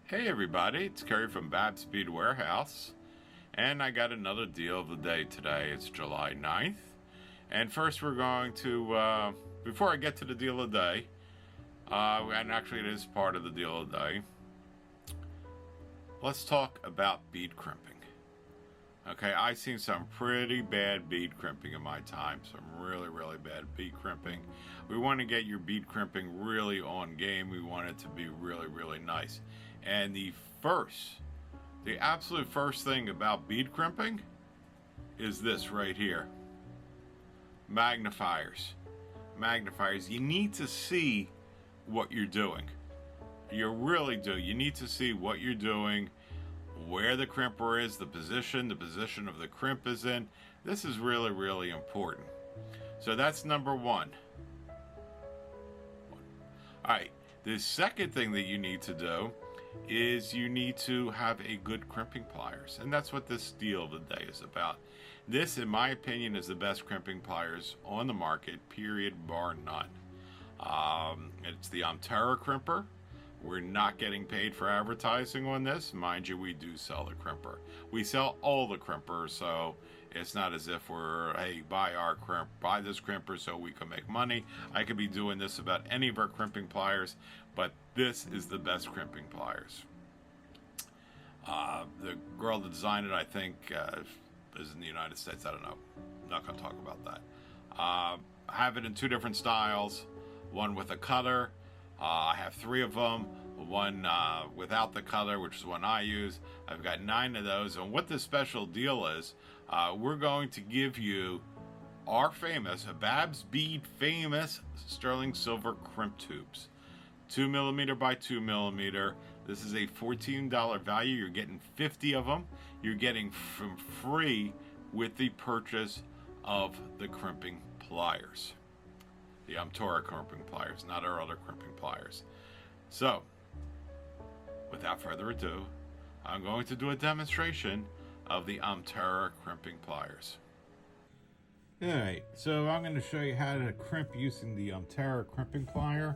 Hey everybody, it's Kerry from Tara Bead Warehouse, and I got another deal of the day today. It's July 9th, and first we're going to, before I get to the deal of the day, and actually it is part of the deal of the day, let's talk about bead crimping. Okay, I've seen some pretty bad bead crimping in my time. Some really bad bead crimping. We want to get your bead crimping really on game. We want it to be really nice. And the absolute first thing about bead crimping is this right here. Magnifiers. Magnifiers. You need to see what you're doing. You really do. You need to see what you're doing, where the crimper is, the position of the crimp is in. This is really important. So that's number one. Alright, the second thing that you need to do is you need to have a good crimping pliers. And that's what this deal of the day is about. This, in my opinion, is the best crimping pliers on the market, period, bar none. It's the Tara crimper. We're not getting paid for advertising on this. Mind you, we do sell the crimper. We sell all the crimpers, so it's not as if we're, hey, buy this crimper so we can make money. I could be doing this about any of our crimping pliers, but this is the best crimping pliers. The girl that designed it, I think, is in the United States. I don't know. I'm not going to talk about that. I have it in two different styles. One with a cutter. I have 3 of them. One without the cutter, which is the one I use. I've got 9 of those. And what this special deal is, we're going to give you our famous, Babs Bead famous sterling silver crimp tubes. 2mm by 2mm. This is a $14 value. You're getting 50 of them. You're getting from free with the purchase of the crimping pliers. The Tara crimping pliers, not our other crimping pliers. So, without further ado, I'm going to do a demonstration of the Tara crimping pliers. Alright, so I'm going to show you how to crimp using the Tara crimping plier.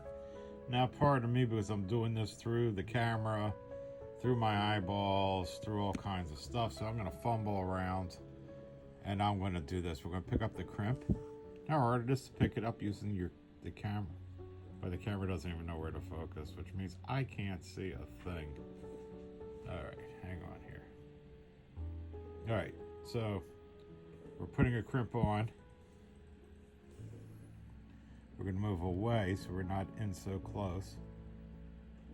Now, pardon me because I'm doing this through the camera, through my eyeballs, through all kinds of stuff. So I'm going to fumble around and I'm going to do this. We're going to pick up the crimp. How hard it is to pick it up using the camera. But the camera doesn't even know where to focus, which means I can't see a thing. Alright, hang on here. Alright, so we're putting a crimp on. We're going to move away so we're not in so close.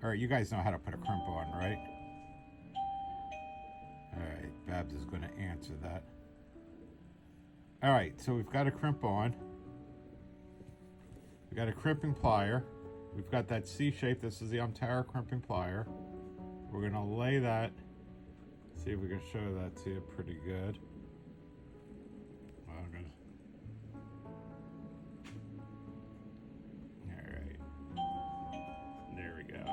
Alright, you guys know how to put a crimp on, right? Alright, Babs is going to answer that. Alright, so we've got a crimp on. We've got a crimping plier. We've got that C shape. This is the Tara crimping plier. We're going to lay that. See if we can show that to you pretty good. Alright. There we go.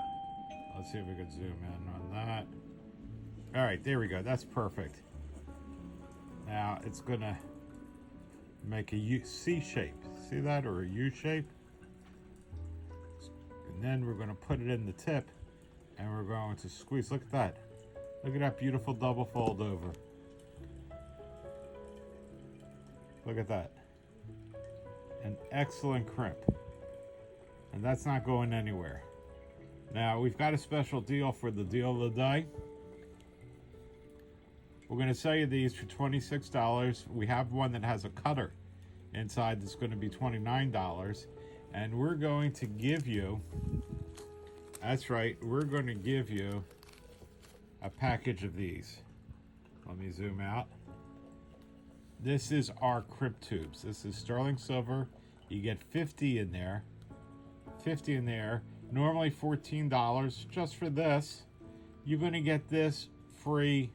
Let's see if we can zoom in on that. Alright, there we go. That's perfect. Now it's going to make a C shape. See that? Or a U shape. And then we're going to put it in the tip and we're going to squeeze. Look at that. Look at that beautiful double fold over. Look at that. An excellent crimp. And that's not going anywhere. Now we've got a special deal for the deal of the day. We're going to sell you these for $26. We have one that has a cutter inside that's going to be $29. And we're going to give you, that's right, we're going to give you a package of these. Let me zoom out. This is our crimp tubes. This is sterling silver. You get 50 in there. 50 in there. Normally $14 just for this. You're going to get this free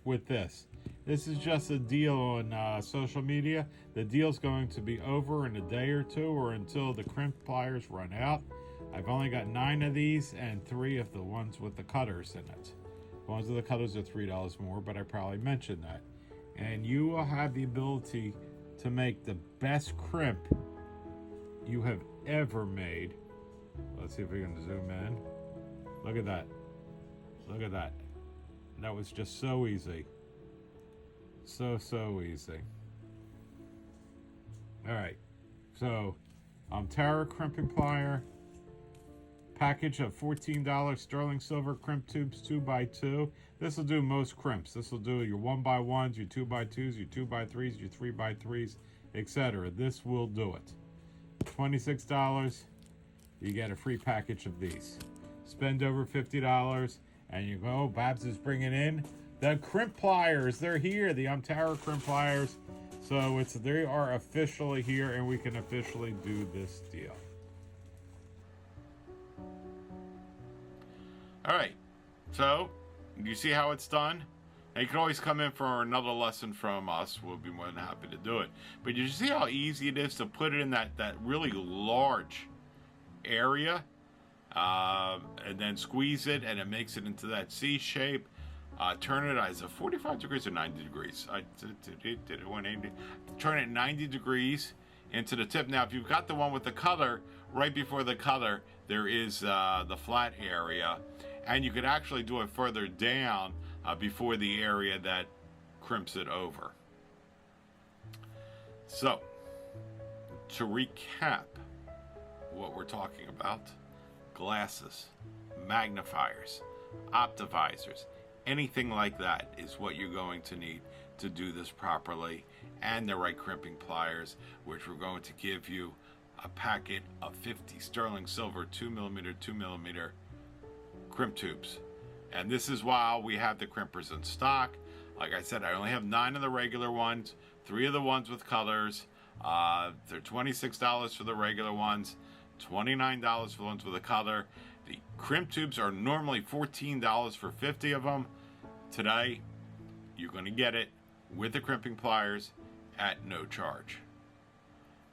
with this. This is just a deal on social media. The deal's going to be over in a day or two or until the crimp pliers run out. I've only got 9 of these and 3 of the ones with the cutters in it. The ones with the cutters are $3 more, but I probably mentioned that. And you will have the ability to make the best crimp you have ever made. Let's see if we can zoom in. Look at that. Look at that. That was just so easy. So easy. Alright. So, Tara Crimping Plier. Package of $14 sterling silver crimp tubes 2x2. This will do most crimps. This will do your 1x1s, your 2x2s, your 2x3s, your 3x3s, etc. This will do it. $26, you get a free package of these. Spend over $50 and you go, Babs is bringing in the crimp pliers. They're here, the Tara crimp pliers. So they are officially here and we can officially do this deal. All right, so you see how it's done? Now you can always come in for another lesson from us. We'll be more than happy to do it. But you see how easy it is to put it in that really large area, and then squeeze it, and it makes it into that C shape. Turn it as a 45 degrees or 90 degrees. I did it 180. Turn it 90 degrees into the tip. Now, if you've got the one with the color, right before the color, there is the flat area. And you could actually do it further down before the area that crimps it over. So, to recap what we're talking about, glasses, magnifiers, optivisors, anything like that is what you're going to need to do this properly, and the right crimping pliers, which we're going to give you a packet of 50 sterling silver 2mm crimp tubes. And this is while we have the crimpers in stock. Like I said, I only have 9 of the regular ones, 3 of the ones with colors. They're $26 for the regular ones, $29 for the ones with a color. The crimp tubes are normally $14 for 50 of them. Today, you're going to get it with the crimping pliers at no charge.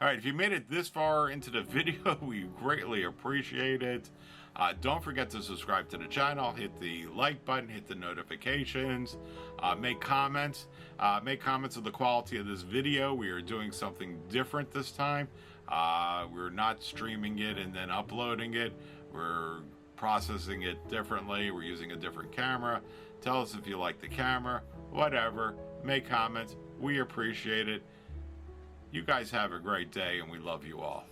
Alright, if you made it this far into the video, we greatly appreciate it. Don't forget to subscribe to the channel, hit the like button, hit the notifications, make comments. Make comments of the quality of this video. We are doing something different this time. We're not streaming it and then uploading it. We're processing it differently. We're using a different camera. Tell us if you like the camera, whatever. Make comments. We appreciate it. You guys have a great day, and we love you all.